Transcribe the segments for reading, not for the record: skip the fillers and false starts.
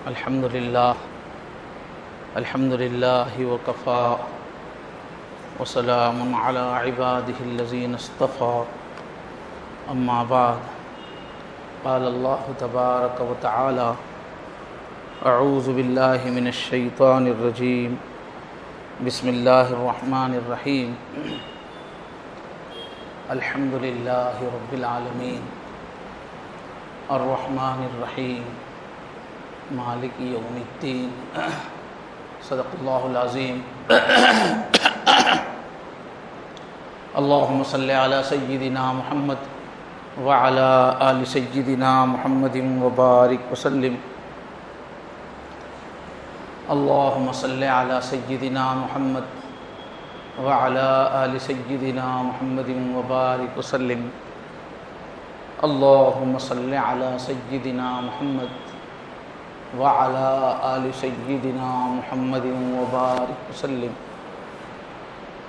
الحمد لله وكفى وسلام على عباده الذين اصطفى أما بعد قال الله تبارك وتعالى أعوذ بالله من الشيطان الرجيم بسم الله الرحمن الرحيم الحمد لله رب العالمين الرحمن الرحيم مالک یوم الدین صدق اللہ العظیم اللہم صلی علی سیدنا محمد وعلی آل سیدنا محمد وبارک وسلم اللہم صلی علی سیدنا محمد وعلی آل سیدنا محمد وبارک وسلم اللہم صلی علی سیدنا محمد وعلى آل سیدنا محمد وبارک وسلم۔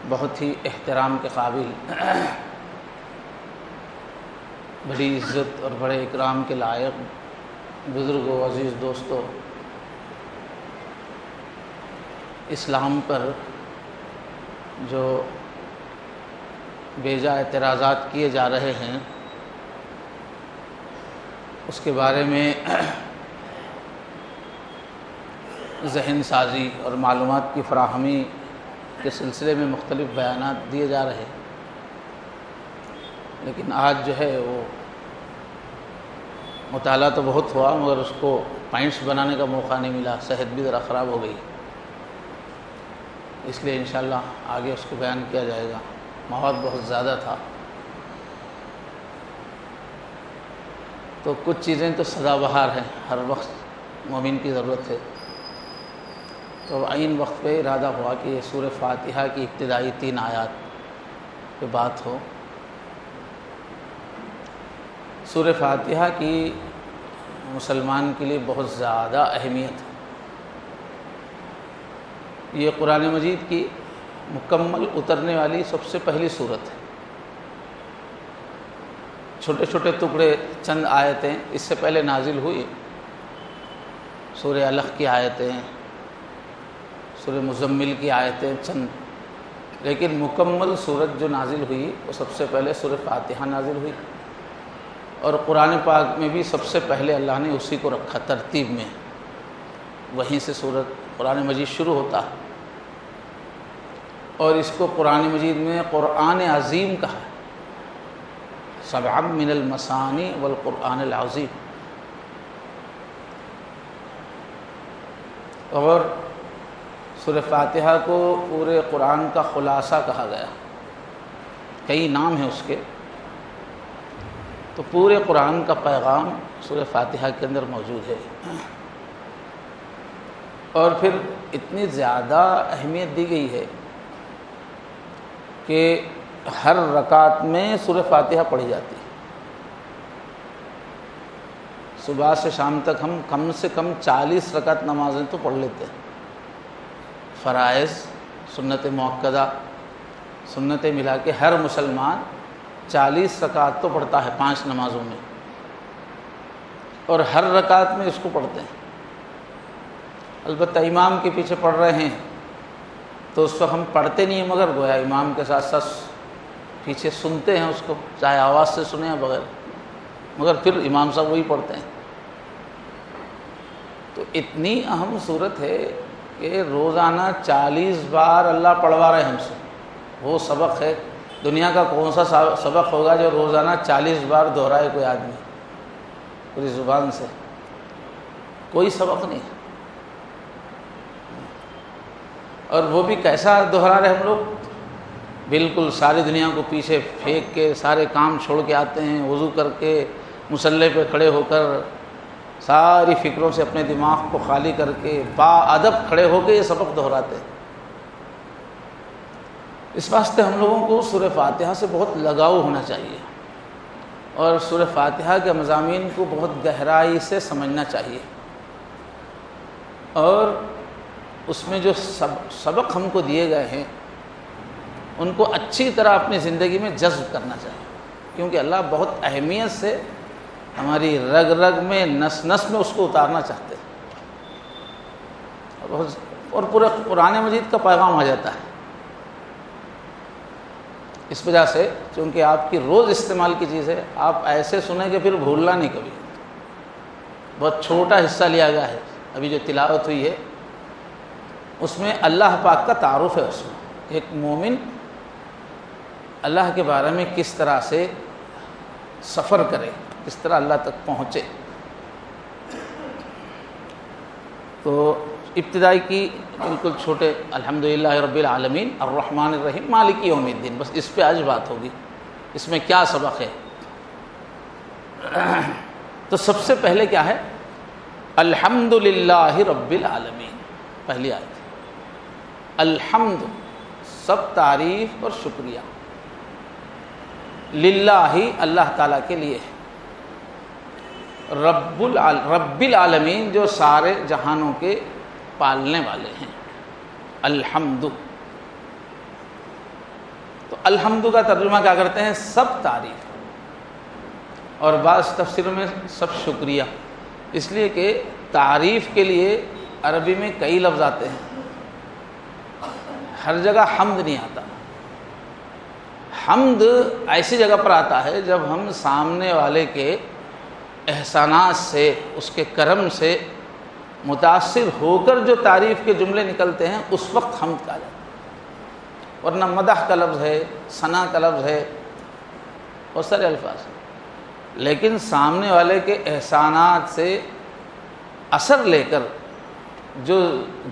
بہت ہی احترام کے قابل، بڑی عزت اور بڑے اکرام کے لائق بزرگوں، عزیز دوستوں، اسلام پر جو بیجا اعتراضات کیے جا رہے ہیں اس کے بارے میں ذہن سازی اور معلومات کی فراہمی کے سلسلے میں مختلف بیانات دیے جا رہے ہیں، لیکن آج جو ہے وہ مطالعہ تو بہت ہوا مگر اس کو پوائنٹس بنانے کا موقع نہیں ملا، صحت بھی ذرا خراب ہو گئی، اس لیے انشاءاللہ آگے اس کو بیان کیا جائے گا۔ مواد بہت زیادہ تھا تو کچھ چیزیں تو سدا بہار ہیں، ہر وقت مومن کی ضرورت ہے، تو عین وقت پہ ارادہ ہوا کہ یہ سورہ فاتحہ کی ابتدائی 3 آیات پہ بات ہو۔ سورہ فاتحہ کی مسلمان کے لیے بہت زیادہ اہمیت ہے۔ یہ قرآن مجید کی مکمل اترنے والی سب سے پہلی سورت ہے۔ چھوٹے چھوٹے ٹکڑے چند آیتیں اس سے پہلے نازل ہوئی، سورہ علق کی آیتیں، سورہ مزمل کی آیتیں چند، لیکن مکمل سورت جو نازل ہوئی وہ سب سے پہلے سورہ فاتحہ نازل ہوئی، اور قرآن پاک میں بھی سب سے پہلے اللہ نے اسی کو رکھا ترتیب میں، وہیں سے سورت قرآن مجید شروع ہوتا ہے، اور اس کو قرآن مجید میں قرآن عظیم کہا ہے، سبع من المثانی والقرآن العظیم۔ اور سورہ فاتحہ کو پورے قرآن کا خلاصہ کہا گیا، کئی نام ہیں اس کے، تو پورے قرآن کا پیغام سورہ فاتحہ کے اندر موجود ہے، اور پھر اتنی زیادہ اہمیت دی گئی ہے کہ ہر رکعت میں سورہ فاتحہ پڑھی جاتی ہے۔ صبح سے شام تک ہم کم سے کم 40 رکعت نمازیں تو پڑھ لیتے ہیں، فرائض، سنت مؤکدہ، سنتیں ملا کے ہر مسلمان 40 رکعت تو پڑھتا ہے 5 نمازوں میں، اور ہر رکعت میں اس کو پڑھتے ہیں۔ البتہ امام کے پیچھے پڑھ رہے ہیں تو اس وقت ہم پڑھتے نہیں ہیں، مگر گویا امام کے ساتھ ساتھ پیچھے سنتے ہیں اس کو، چاہے آواز سے سنیں یا بغیر، مگر پھر امام صاحب وہی پڑھتے ہیں۔ تو اتنی اہم صورت ہے کہ روزانہ 40 بار اللہ پڑھوا رہے ہیں ہم سے، وہ سبق ہے۔ دنیا کا کون سا سبق ہوگا جو روزانہ 40 بار دہرائے کوئی آدمی پوری زبان سے؟ کوئی سبق نہیں، اور وہ بھی کیسا دہرا رہے ہم لوگ، بالکل ساری دنیا کو پیچھے پھینک کے، سارے کام چھوڑ کے آتے ہیں، وضو کر کے مصلی پہ کھڑے ہو کر ساری فکروں سے اپنے دماغ کو خالی کر کے با ادب کھڑے ہو کے یہ سبق دہراتے ہیں۔ اس واسطے ہم لوگوں کو سورہ فاتحہ سے بہت لگاؤ ہونا چاہیے، اور سورہ فاتحہ کے مضامین کو بہت گہرائی سے سمجھنا چاہیے، اور اس میں جو سبق ہم کو دیے گئے ہیں ان کو اچھی طرح اپنی زندگی میں جذب کرنا چاہیے، کیونکہ اللہ بہت اہمیت سے ہماری رگ رگ میں، نس نس میں اس کو اتارنا چاہتے ہیں۔ اور پورے قرآن مجید کا پیغام آ جاتا ہے۔ اس وجہ سے چونکہ آپ کی روز استعمال کی چیز ہے، آپ ایسے سنیں کہ پھر بھولنا نہیں کبھی۔ بہت چھوٹا حصہ لیا گیا ہے، ابھی جو تلاوت ہوئی ہے اس میں اللہ پاک کا تعارف ہے۔ اس میں ایک مومن اللہ کے بارے میں کس طرح سے سفر کرے، کس طرح اللہ تک پہنچے۔ تو ابتدائی کی بالکل چھوٹے الحمدللہ رب العالمین الرحمن الرحیم مالک یوم الدین، بس اس پہ آج بات ہوگی، اس میں کیا سبق ہے۔ تو سب سے پہلے کیا ہے؟ الحمدللہ رب العالمین، پہلی آیت۔ الحمد سب تعریف اور شکریہ، للہ اللہ تعالیٰ کے لیے، رب العالمین جو سارے جہانوں کے پالنے والے ہیں، الحمد۔ تو الحمد کا ترجمہ کیا کرتے ہیں؟ سب تعریف، اور بعض تفسیروں میں سب شکریہ، اس لیے کہ تعریف کے لیے عربی میں کئی لفظ آتے ہیں، ہر جگہ حمد نہیں آتا۔ حمد ایسی جگہ پر آتا ہے جب ہم سامنے والے کے احسانات سے، اس کے کرم سے متاثر ہو کر جو تعریف کے جملے نکلتے ہیں اس وقت حمد کہا جاتا ہے، ورنہ مدح کا لفظ ہے، ثنا کا لفظ ہے، بہت سارے الفاظ ہیں، لیکن سامنے والے کے احسانات سے اثر لے کر جو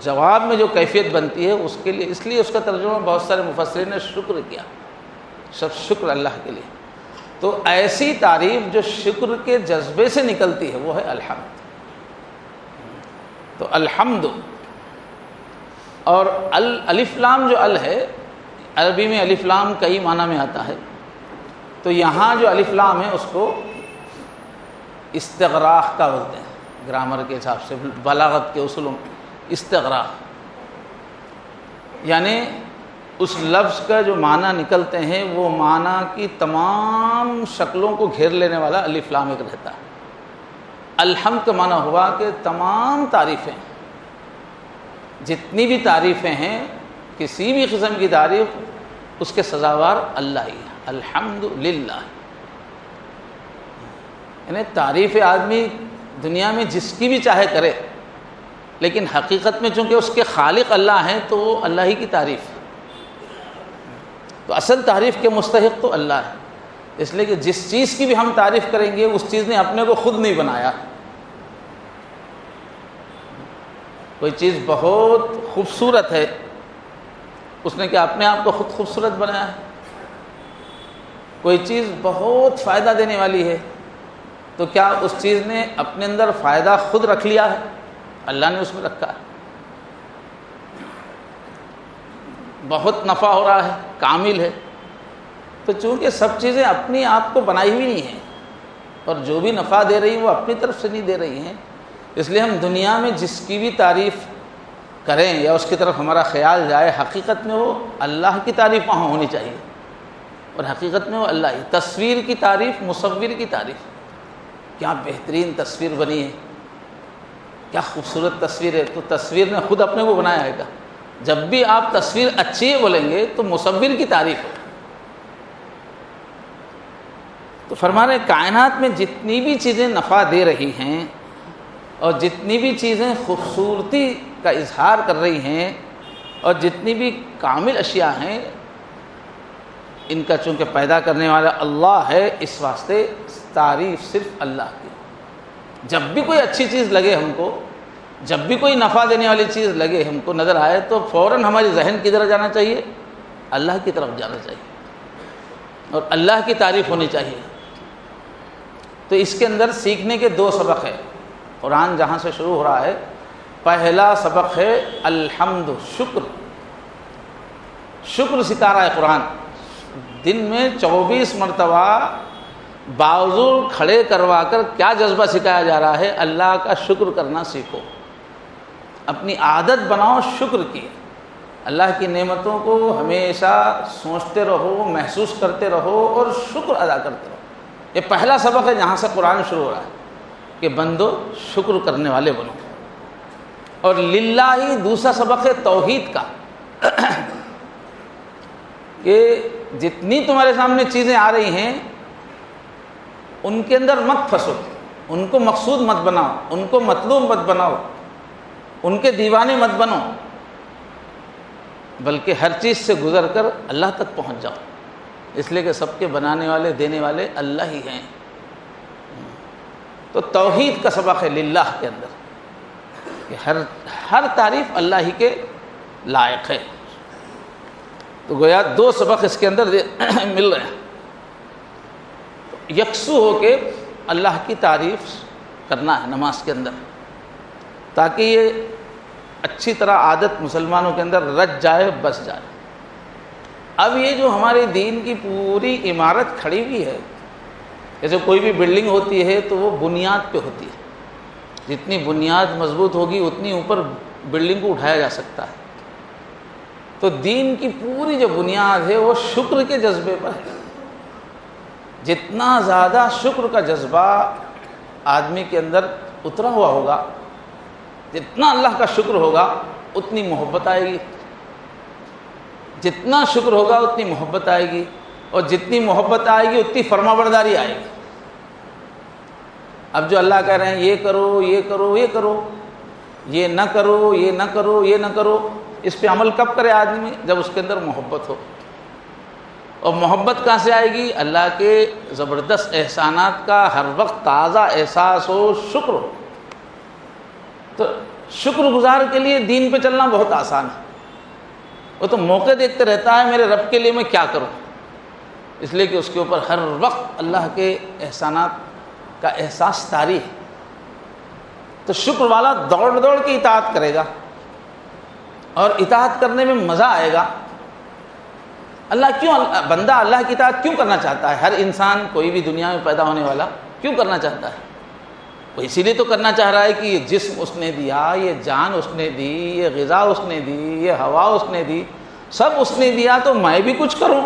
جواب میں جو کیفیت بنتی ہے اس کے لیے، اس لیے اس کا ترجمہ بہت سارے مفسرین نے شکر کیا، سب شکر اللہ کے لیے۔ تو ایسی تعریف جو شکر کے جذبے سے نکلتی ہے وہ ہے الحمد۔ تو الحمد، اور الف لام جو ال ہے، عربی میں الف لام کئی معنی میں آتا ہے، تو یہاں جو الف لام ہے اس کو استغراق کا بولتے ہیں، گرامر کے حساب سے، بلاغت کے اصولوں استغراق، یعنی اس لفظ کا جو معنی نکلتے ہیں وہ معنی کی تمام شکلوں کو گھیر لینے والا الف لام ایک رہتا ہے۔ الحمد کا معنی ہوا کہ تمام تعریفیں، جتنی بھی تعریفیں ہیں، کسی بھی قسم کی تعریف اس کے سزاوار اللہ ہی ہے، الحمدللہ۔ یعنی تعریف آدمی دنیا میں جس کی بھی چاہے کرے، لیکن حقیقت میں چونکہ اس کے خالق اللہ ہیں تو وہ اللہ ہی کی تعریف ہے، تو اصل تعریف کے مستحق تو اللہ ہے۔ اس لیے کہ جس چیز کی بھی ہم تعریف کریں گے اس چیز نے اپنے کو خود نہیں بنایا۔ کوئی چیز بہت خوبصورت ہے، اس نے کیا اپنے آپ کو خود خوبصورت بنایا ہے؟ کوئی چیز بہت فائدہ دینے والی ہے تو کیا اس چیز نے اپنے اندر فائدہ خود رکھ لیا ہے؟ اللہ نے اس میں رکھا ہے۔ بہت نفع ہو رہا ہے، کامل ہے، تو چونکہ سب چیزیں اپنی آپ کو بنائی ہوئی نہیں ہیں، اور جو بھی نفع دے رہی ہیں وہ اپنی طرف سے نہیں دے رہی ہیں، اس لیے ہم دنیا میں جس کی بھی تعریف کریں یا اس کی طرف ہمارا خیال جائے، حقیقت میں وہ اللہ کی تعریف وہاں ہونی چاہیے، اور حقیقت میں وہ اللہ ہی۔ تصویر کی تعریف، مصور کی تعریف، کیا بہترین تصویر بنی ہے، کیا خوبصورت تصویر ہے، تو تصویر نے خود اپنے کو بنایا ہے کیا؟ جب بھی آپ تصویر اچھی ہے بولیں گے تو مصور کی تعریف ہے۔ تو فرما رہے کائنات میں جتنی بھی چیزیں نفع دے رہی ہیں اور جتنی بھی چیزیں خوبصورتی کا اظہار کر رہی ہیں اور جتنی بھی کامل اشیاء ہیں، ان کا چونکہ پیدا کرنے والا اللہ ہے، اس واسطے تعریف صرف اللہ کی۔ جب بھی کوئی اچھی چیز لگے ہم کو، جب بھی کوئی نفع دینے والی چیز لگے ہم کو نظر آئے، تو فوراً ہماری ذہن کدھر جانا چاہیے؟ اللہ کی طرف جانا چاہیے، اور اللہ کی تعریف ہونی چاہیے۔ تو اس کے اندر سیکھنے کے دو سبق ہیں۔ قرآن جہاں سے شروع ہو رہا ہے، پہلا سبق ہے الحمد، شکر۔ شکر سکھا رہا ہے قرآن، دن میں 24 مرتبہ بازو کھڑے کروا کر کیا جذبہ سکھایا جا رہا ہے؟ اللہ کا شکر کرنا سیکھو، اپنی عادت بناؤ شکر کی، اللہ کی نعمتوں کو ہمیشہ سوچتے رہو، محسوس کرتے رہو اور شکر ادا کرتے رہو۔ یہ پہلا سبق ہے جہاں سے قرآن شروع ہو رہا ہے کہ بندو شکر کرنے والے بنو۔ اور للہ دوسرا سبق ہے توحید کا کہ جتنی تمہارے سامنے چیزیں آ رہی ہیں ان کے اندر مت پھنسو، ان کو مقصود مت بناؤ، ان کو مطلوب مت بناؤ، ان کے دیوانے مت بنو، بلکہ ہر چیز سے گزر کر اللہ تک پہنچ جاؤ، اس لیے کہ سب کے بنانے والے دینے والے اللہ ہی ہیں۔ تو توحید کا سبق ہے للہ کے اندر کہ ہر تعریف اللہ ہی کے لائق ہے۔ تو گویا دو سبق اس کے اندر مل رہے ہیں، یکسو ہو کے اللہ کی تعریف کرنا ہے نماز کے اندر، تاکہ یہ اچھی طرح عادت مسلمانوں کے اندر رچ جائے، بس جائے۔ اب یہ جو ہمارے دین کی پوری عمارت کھڑی ہوئی ہے، جیسے کوئی بھی بلڈنگ ہوتی ہے تو وہ بنیاد پہ ہوتی ہے، جتنی بنیاد مضبوط ہوگی اتنی اوپر بلڈنگ کو اٹھایا جا سکتا ہے۔ تو دین کی پوری جو بنیاد ہے وہ شکر کے جذبے پر ہے۔ جتنا زیادہ شکر کا جذبہ آدمی کے اندر اترا ہوا ہوگا، جتنا اللہ کا شکر ہوگا اتنی محبت آئے گی، جتنا شکر ہوگا اتنی محبت آئے گی، اور جتنی محبت آئے گی اتنی فرما برداری آئے گی۔ اب جو اللہ کہہ رہے ہیں یہ کرو، یہ کرو، یہ کرو، یہ نہ کرو، یہ نہ کرو، یہ نہ کرو، اس پہ عمل کب کرے آدمی؟ جب اس کے اندر محبت ہو۔ اور محبت کہاں سے آئے گی؟ اللہ کے زبردست احسانات کا ہر وقت تازہ احساس ہو، شکر ہو۔ تو شکر گزار کے لیے دین پہ چلنا بہت آسان ہے، وہ تو موقع دیکھتے رہتا ہے میرے رب کے لیے میں کیا کروں، اس لیے کہ اس کے اوپر ہر وقت اللہ کے احسانات کا احساس طاری ہے۔ تو شکر والا دوڑ دوڑ کے اطاعت کرے گا، اور اطاعت کرنے میں مزہ آئے گا۔ بندہ اللہ کی اطاعت کیوں کرنا چاہتا ہے؟ ہر انسان، کوئی بھی دنیا میں پیدا ہونے والا کیوں کرنا چاہتا ہے؟ وہ اسی لیے تو کرنا چاہ رہا ہے کہ یہ جسم اس نے دیا، یہ جان اس نے دی، یہ غذا اس نے دی، یہ ہوا اس نے دی، سب اس نے دیا، تو میں بھی کچھ کروں،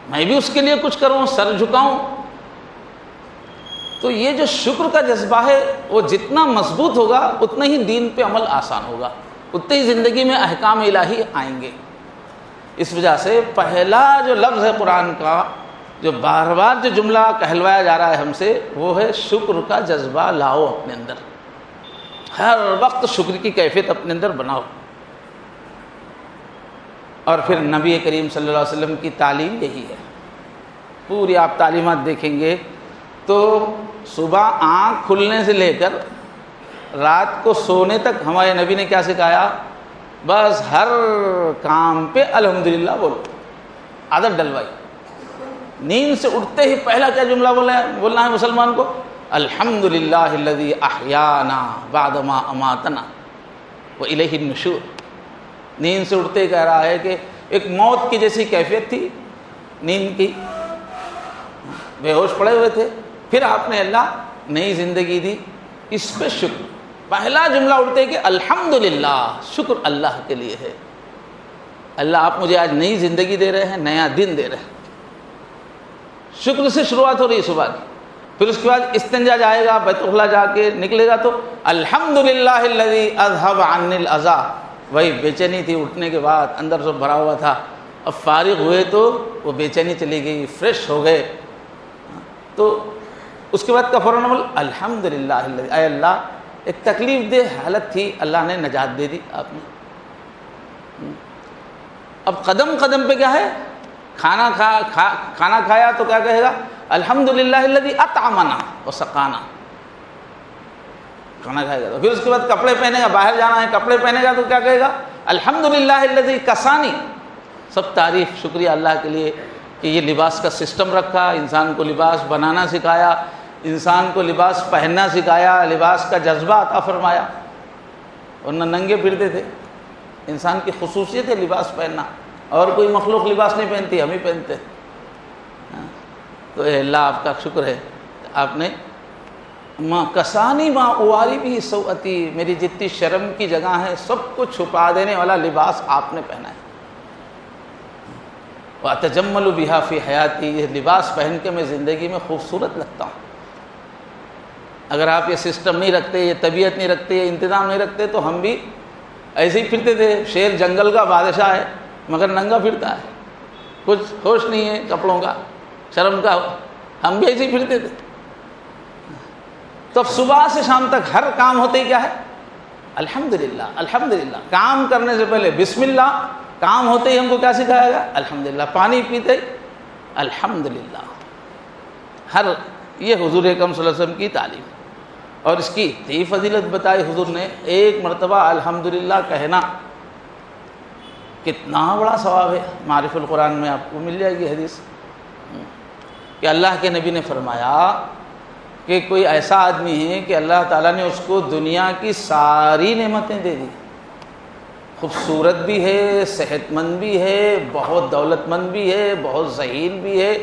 میں بھی اس کے لیے کچھ کروں، سر جھکاؤں۔ تو یہ جو شکر کا جذبہ ہے وہ جتنا مضبوط ہوگا اتنا ہی دین پہ عمل آسان ہوگا، اتنی ہی زندگی میں احکام الہی آئیں گے۔ اس وجہ سے پہلا جو لفظ ہے قرآن کا، جو بار بار جو جملہ کہلوایا جا رہا ہے ہم سے، وہ ہے شکر کا جذبہ لاؤ اپنے اندر، ہر وقت شکر کی کیفیت اپنے اندر بناؤ۔ اور پھر نبی کریم صلی اللہ علیہ وسلم کی تعلیم یہی ہے، پوری آپ تعلیمات دیکھیں گے تو صبح آنکھ کھلنے سے لے کر رات کو سونے تک ہمارے نبی نے کیا سکھایا؟ بس ہر کام پہ الحمدللہ بولو، عادت ڈلوائی۔ نیند سے اٹھتے ہی پہلا کیا جملہ بولنا ہے مسلمان کو؟ الحمدللہ الذی احیانا بعد ما اماتنا والیہ النشور۔ نیند سے اٹھتے ہی کہہ رہا ہے کہ ایک موت کی جیسی کیفیت تھی نیند کی، بے ہوش پڑے ہوئے تھے، پھر آپ نے اللہ نئی زندگی دی، اس پہ شکر۔ پہلا جملہ اٹھتے کہ الحمدللہ، شکر اللہ کے لیے ہے، اللہ آپ مجھے آج نئی زندگی دے رہے ہیں، نیا دن دے رہے ہیں۔ شکر سے شروعات ہو رہی ہے صبح کی۔ پھر اس کے بعد استنجا جائے گا، بیت الخلا جا کے نکلے گا تو الحمدللہ الذی اذھب عنی الاذی، وہی بے چینی تھی اٹھنے کے بعد، اندر سے بھرا ہوا تھا، اب فارغ ہوئے تو وہ بے چینی چلی گئی، فریش ہو گئے۔ تو اس کے بعد کا فوراً عمل الحمدللہ الذی، اے اللہ ایک تکلیف دہ حالت تھی، اللہ نے نجات دے دی آپ نے۔ اب قدم قدم پہ کیا ہے؟ کھانا کھایا تو کیا کہے گا؟ الحمدللہ الذی اطعمنا وسقانا۔ کھانا کھائے گا تو پھر اس کے بعد کپڑے پہنے گا، باہر جانا ہے کپڑے پہنے گا تو کیا کہے گا؟ الحمدللہ الذی کسانی۔ سب تعریف شکریہ اللہ کے لیے کہ یہ لباس کا سسٹم رکھا، انسان کو لباس بنانا سکھایا، انسان کو لباس پہننا سکھایا، لباس کا جذبہ عطا فرمایا، ورنہ ننگے پھرتے تھے۔ انسان کی خصوصیت ہے لباس پہننا، اور کوئی مخلوق لباس نہیں پہنتی، ہم ہی پہنتے۔ تو اے اللہ آپ کا شکر ہے، آپ نے ماں کسانی ماں اواری بھی سوءتی، میری جتنی شرم کی جگہ ہے سب کو چھپا دینے والا لباس آپ نے پہنا ہے۔ وَأَتَجَمَّلُ بِهَا فِي حَيَاتِي، یہ لباس پہن کے میں زندگی میں خوبصورت لگتا ہوں۔ اگر آپ یہ سسٹم نہیں رکھتے، یہ طبیعت نہیں رکھتے، یہ انتظام نہیں رکھتے تو ہم بھی ایسے ہی پھرتے تھے. شیر جنگل کا بادشاہ ہے مگر ننگا پھرتا ہے، کچھ ہوش نہیں ہے کپڑوں کا، شرم کا. ہم بھی ایسے ہی پھرتے تھے. تو اب صبح سے شام تک ہر کام ہوتے ہی کیا ہے؟ الحمدللہ الحمدللہ. کام کرنے سے پہلے بسم اللہ، کام ہوتے ہی ہم کو کیا سکھایا گیا؟ الحمدللہ. پانی پیتے ہی الحمدللہ. ہر یہ حضور اکرم صلی اللہ علیہ وسلم کی تعلیم. اور اس کی اتنی فضیلت بتائی حضور نے. ایک مرتبہ الحمدللہ کہنا کتنا بڑا ثواب ہے. معرف القرآن میں آپ کو مل جائے گی حدیث کہ اللہ کے نبی نے فرمایا کہ کوئی ایسا آدمی ہے کہ اللہ تعالیٰ نے اس کو دنیا کی ساری نعمتیں دے دی. خوبصورت بھی ہے، صحت مند بھی ہے، بہت دولت مند بھی ہے، بہت ذہین بھی ہے،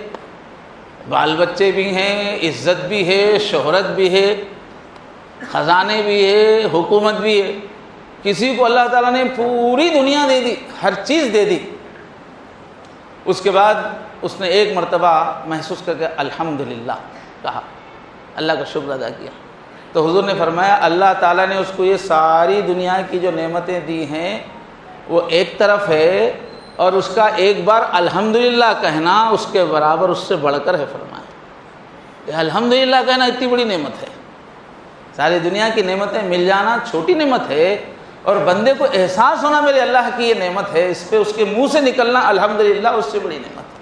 بال بچے بھی ہیں، عزت بھی ہے، شہرت بھی ہے، خزانے بھی ہے، حکومت بھی ہے. کسی کو اللہ تعالیٰ نے پوری دنیا دے دی، ہر چیز دے دی. اس کے بعد اس نے ایک مرتبہ محسوس کر کے الحمدللہ کہا، اللہ کا شکر ادا کیا. تو حضور نے فرمایا اللہ تعالیٰ نے اس کو یہ ساری دنیا کی جو نعمتیں دی ہیں وہ ایک طرف ہے، اور اس کا ایک بار الحمدللہ کہنا اس کے برابر، اس سے بڑھ کر ہے. فرمایا کہ الحمدللہ کہنا اتنی بڑی نعمت ہے. ساری دنیا کی نعمتیں مل جانا چھوٹی نعمت ہے، اور بندے کو احساس ہونا میرے اللہ کی یہ نعمت ہے، اس پہ اس کے منہ سے نکلنا الحمدللہ اس سے بڑی نعمت ہے.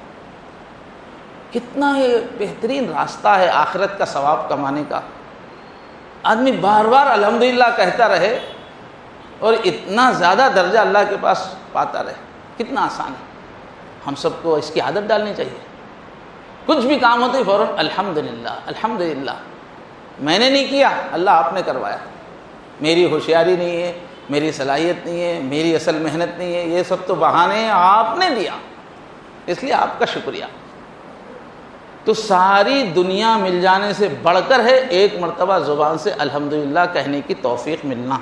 کتنا یہ بہترین راستہ ہے آخرت کا ثواب کمانے کا. آدمی بار بار الحمدللہ کہتا رہے اور اتنا زیادہ درجہ اللہ کے پاس پاتا رہے. کتنا آسان ہے. ہم سب کو اس کی عادت ڈالنی چاہیے. کچھ بھی کام ہوتے فوراً الحمدللہ الحمدللہ. میں نے نہیں کیا، اللہ آپ نے کروایا. میری ہوشیاری نہیں ہے، میری صلاحیت نہیں ہے، میری اصل محنت نہیں ہے، یہ سب تو بہانے ہیں، آپ نے دیا، اس لیے آپ کا شکریہ. تو ساری دنیا مل جانے سے بڑھ کر ہے ایک مرتبہ زبان سے الحمدللہ کہنے کی توفیق ملنا.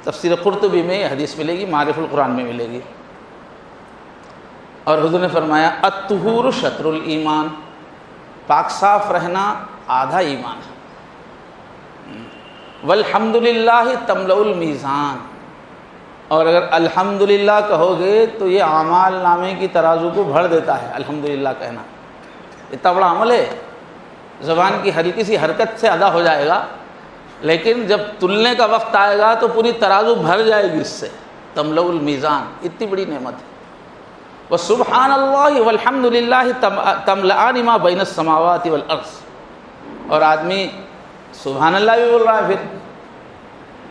تفسیر قرطبی میں یہ حدیث ملے گی، معرف القرآن میں ملے گی. اور حضور نے فرمایا الطہور شطر الایمان، پاک صاف رہنا آدھا ایمان ہے. والحمدللہ تملأ المیزان، اور اگر الحمدللہ کہو گے تو یہ اعمال نامے کی ترازو کو بھر دیتا ہے. الحمدللہ کہنا اتنا بڑا عمل ہے. زبان کی ہلکی سی حرکت سے ادا ہو جائے گا، لیکن جب تلنے کا وقت آئے گا تو پوری ترازو بھر جائے گی اس سے. تملأ المیزان اتنی بڑی نعمت ہے. وسبحان اللہ والحمدللہ تملأان ما بین السماوات والارض. اور آدمی سبحان اللہ بھی بول رہا ہے، پھر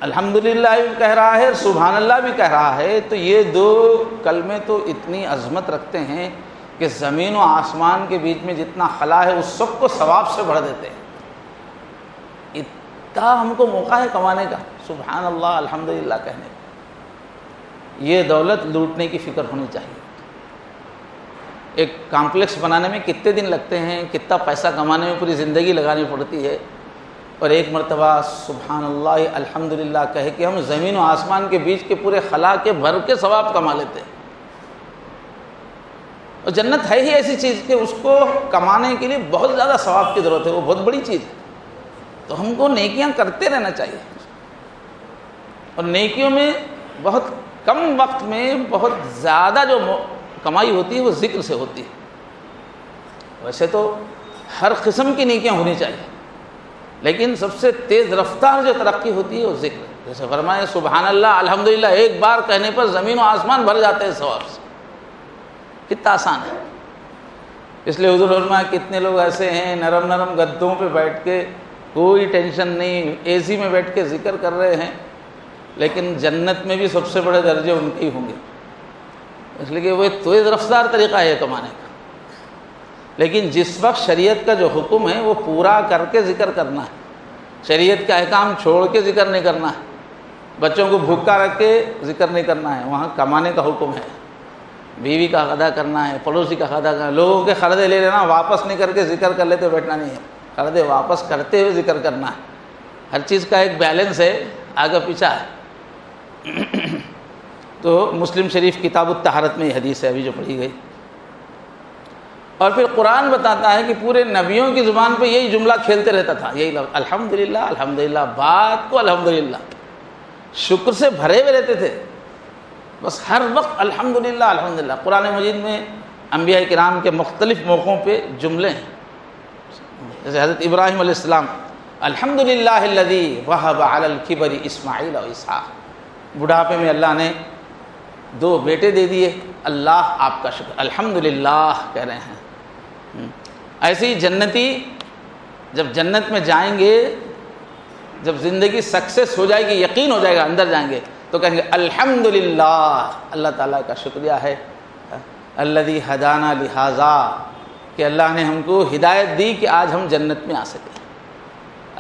الحمدللہ بھی کہہ رہا ہے، سبحان اللہ بھی کہہ رہا ہے. تو یہ دو کلمے تو اتنی عظمت رکھتے ہیں کہ زمین و آسمان کے بیچ میں جتنا خلا ہے اس سب کو ثواب سے بھر دیتے ہیں. اتنا ہم کو موقع ہے کمانے کا سبحان اللہ الحمدللہ کہنے کا. یہ دولت لوٹنے کی فکر ہونی چاہیے. ایک کمپلیکس بنانے میں کتنے دن لگتے ہیں، کتنا پیسہ کمانے میں پوری زندگی لگانی پڑتی ہے، اور ایک مرتبہ سبحان اللہ الحمدللہ کہہ کے ہم زمین و آسمان کے بیچ کے پورے خلا کے بھر کے ثواب کما لیتے ہیں. اور جنت ہے ہی ایسی چیز کہ اس کو کمانے کے لیے بہت زیادہ ثواب کی ضرورت ہے، وہ بہت بڑی چیز ہے. تو ہم کو نیکیاں کرتے رہنا چاہیے، اور نیکیوں میں بہت کم وقت میں بہت زیادہ جو کمائی ہوتی ہے وہ ذکر سے ہوتی ہے. ویسے تو ہر قسم کی نیکیاں ہونی چاہیے، لیکن سب سے تیز رفتار جو ترقی ہوتی ہے وہ ذکر. جیسے فرمائے سبحان اللہ الحمدللہ ایک بار کہنے پر زمین و آسمان بھر جاتے ہیں ثواب سے. کتنا آسان ہے. اس لیے حضور فرمایا کتنے لوگ ایسے ہیں نرم نرم گدوں پہ بیٹھ کے کوئی ٹینشن نہیں، اے سی میں بیٹھ کے ذکر کر رہے ہیں، لیکن جنت میں بھی سب سے بڑے درجے ان کے ہی ہوں گے. اس لیے کہ وہ تیز رفتار طریقہ ہے کمانے کا. لیکن جس وقت شریعت کا جو حکم ہے وہ پورا کر کے ذکر کرنا ہے. شریعت کا احکام چھوڑ کے ذکر نہیں کرنا ہے. بچوں کو بھوکا رکھ کے ذکر نہیں کرنا ہے، وہاں کمانے کا حکم ہے. بیوی کا ادا کرنا ہے، پڑوسی کا ادا کرنا ہے. لوگوں کے قرضے لے لینا واپس نہیں کر کے ذکر کر لیتے بیٹھنا نہیں ہے. قرضے واپس کرتے ہوئے ذکر کرنا ہے. ہر چیز کا ایک بیلنس ہے، آگے پیچھے ہے. تو مسلم شریف کتاب الطہارت میں یہ حدیث ہے ابھی جو پڑھی گئی. اور پھر قرآن بتاتا ہے کہ پورے نبیوں کی زبان پہ یہی جملہ کھیلتے رہتا تھا، یہی لفظ الحمدللہ الحمدللہ، بات کو الحمدللہ، شکر سے بھرے ہوئے رہتے تھے، بس ہر وقت الحمدللہ الحمدللہ۔ قرآن مجید میں انبیاء کرام کے مختلف موقعوں پہ جملے ہیں، جیسے حضرت ابراہیم علیہ السلام الحمدللہ الذی وہب علی الکبر اسماعیل و اسحاق، بڑھاپے میں اللہ نے 2 بیٹے دے دیے، اللہ آپ کا شکر، الحمدللہ کہہ رہے ہیں۔ ایسے ہی جنتی جب جنت میں جائیں گے، جب زندگی سکسیس ہو جائے گی، یقین ہو جائے گا، اندر جائیں گے تو کہیں گے الحمدللہ، اللہ تعالیٰ کا شکریہ ہے، الذی ہدانا لہذا، کہ اللہ نے ہم کو ہدایت دی کہ آج ہم جنت میں آ سکیں۔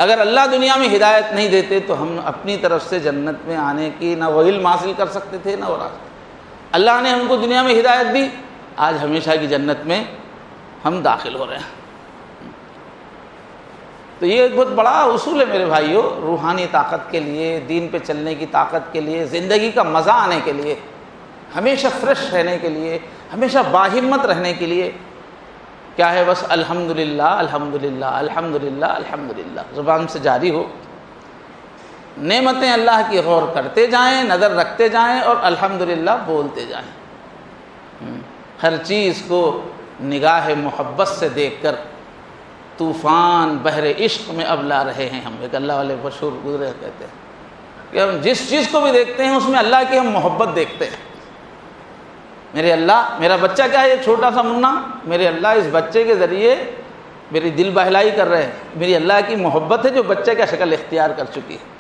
اگر اللہ دنیا میں ہدایت نہیں دیتے تو ہم اپنی طرف سے جنت میں آنے کی نہ وہ علم حاصل کر سکتے تھے نہ وہ راستہ۔ اللہ نے ہم کو دنیا میں ہدایت دی، آج ہمیشہ کی جنت میں ہم داخل ہو رہے ہیں۔ تو یہ ایک بہت بڑا اصول ہے میرے بھائیوں، روحانی طاقت کے لیے، دین پہ چلنے کی طاقت کے لیے، زندگی کا مزہ آنے کے لیے، ہمیشہ فریش رہنے کے لیے، ہمیشہ باہمت رہنے کے لیے کیا ہے؟ بس الحمدللہ الحمدللہ الحمدللہ الحمدللہ زبان سے جاری ہو، نعمتیں اللہ کی غور کرتے جائیں، نظر رکھتے جائیں اور الحمدللہ بولتے جائیں۔ ہر چیز کو نگاہ محبت سے دیکھ کر طوفان بحر عشق میں اب لا رہے ہیں ہم۔ ایک اللہ والے مشہور گزرے کہتے ہیں کہ ہم جس چیز کو بھی دیکھتے ہیں اس میں اللہ کی ہم محبت دیکھتے ہیں۔ میرے اللہ، میرا بچہ کیا ہے، ایک چھوٹا سا منا، میرے اللہ اس بچے کے ذریعے میری دل بہلائی کر رہے ہیں، میری اللہ کی محبت ہے جو بچے کا شکل اختیار کر چکی ہے۔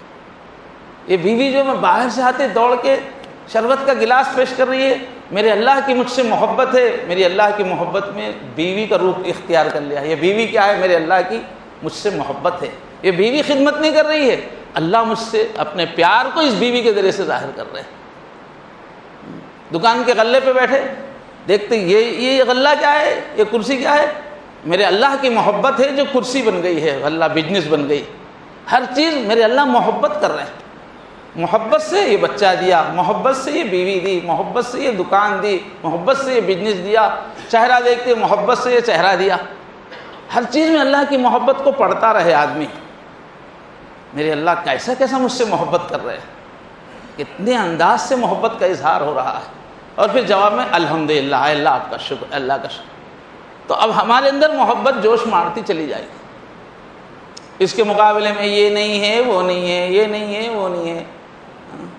یہ بیوی جو میں باہر سے آتے دوڑ کے شربت کا گلاس پیش کر رہی ہے، میرے اللہ کی مجھ سے محبت ہے، میری اللہ کی محبت میں بیوی کا روپ اختیار کر لیا۔ یہ بیوی کیا ہے؟ میرے اللہ کی مجھ سے محبت ہے۔ یہ بیوی خدمت نہیں کر رہی ہے، اللہ مجھ سے اپنے پیار کو اس بیوی کے ذریعے سے ظاہر کر رہے ہیں۔ دکان کے غلے پہ بیٹھے دیکھتے یہ غلہ کیا ہے، یہ کرسی کیا ہے، میرے اللہ کی محبت ہے جو کرسی بن گئی ہے، غلہ بزنس بن گئی۔ ہر چیز میرے اللہ محبت کر رہے ہیں، محبت سے یہ بچہ دیا، محبت سے یہ بیوی دی، محبت سے یہ دکان دی، محبت سے یہ بزنس دیا، چہرہ دیکھتے محبت سے یہ چہرہ دیا۔ ہر چیز میں اللہ کی محبت کو پڑھتا رہے آدمی، میرے اللہ کیسا کیسا مجھ سے محبت کر رہے ہیں، کتنے انداز سے محبت کا اظہار ہو رہا ہے۔ اور پھر جواب میں الحمدللہ، اللہ آپ کا شکر، اللہ کا شکر۔ تو اب ہمارے اندر محبت جوش مارتی چلی جائے گی۔ اس کے مقابلے میں یہ نہیں ہے، وہ نہیں ہے، یہ نہیں ہے، وہ نہیں ہے،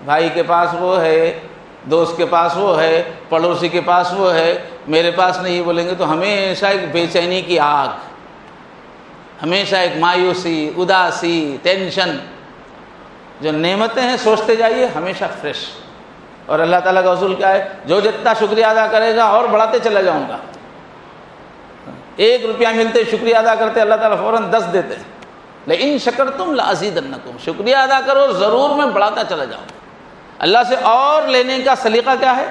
بھائی کے پاس وہ ہے، دوست کے پاس وہ ہے، پڑوسی کے پاس وہ ہے، میرے پاس نہیں بولیں گے تو ہمیشہ ایک بے چینی کی آگ، ہمیشہ ایک مایوسی، اداسی، ٹینشن۔ جو نعمتیں ہیں سوچتے جائیے ہمیشہ فریش۔ اور اللہ تعالیٰ کا اصول کیا ہے؟ جو جتنا شکریہ ادا کرے گا اور بڑھاتے چلا جاؤں گا۔ 1 روپیہ ملتے شکریہ ادا کرتے اللہ تعالیٰ فوراً 10 دیتے ہیں۔ لئن شکرتم لأزیدنکم، شکریہ ادا کرو ضرور میں بڑھاتا چلا جاؤں گا۔ اللہ سے اور لینے کا سلیقہ کیا ہے؟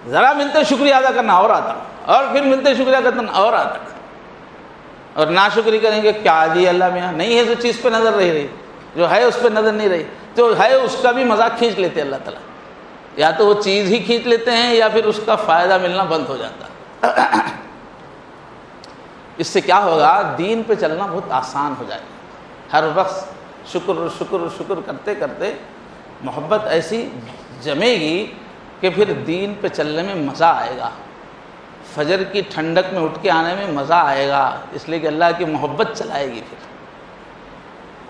ذرا ملتے شکریہ ادا کرنا اور آتا، اور پھر ملتے شکریہ کرنا اور آتا۔ اور ناشکری کریں گے، کیا دی اللہ میاں، نہیں ہے جو چیز پہ نظر نہیں رہی، جو ہے اس پہ نظر نہیں رہی، جو ہے اس کا بھی مذاق کھینچ لیتے اللہ تعالیٰ، یا تو وہ چیز ہی کھینچ لیتے ہیں یا پھر اس کا فائدہ ملنا بند ہو جاتا۔ اس سے کیا ہوگا؟ دین پہ چلنا بہت آسان ہو جائے گا۔ ہر وقت شکر شکر شکر کرتے کرتے محبت ایسی جمے گی کہ پھر دین پہ چلنے میں مزہ آئے گا، فجر کی ٹھنڈک میں اٹھ کے آنے میں مزہ آئے گا، اس لیے کہ اللہ کی محبت چلائے گی۔ پھر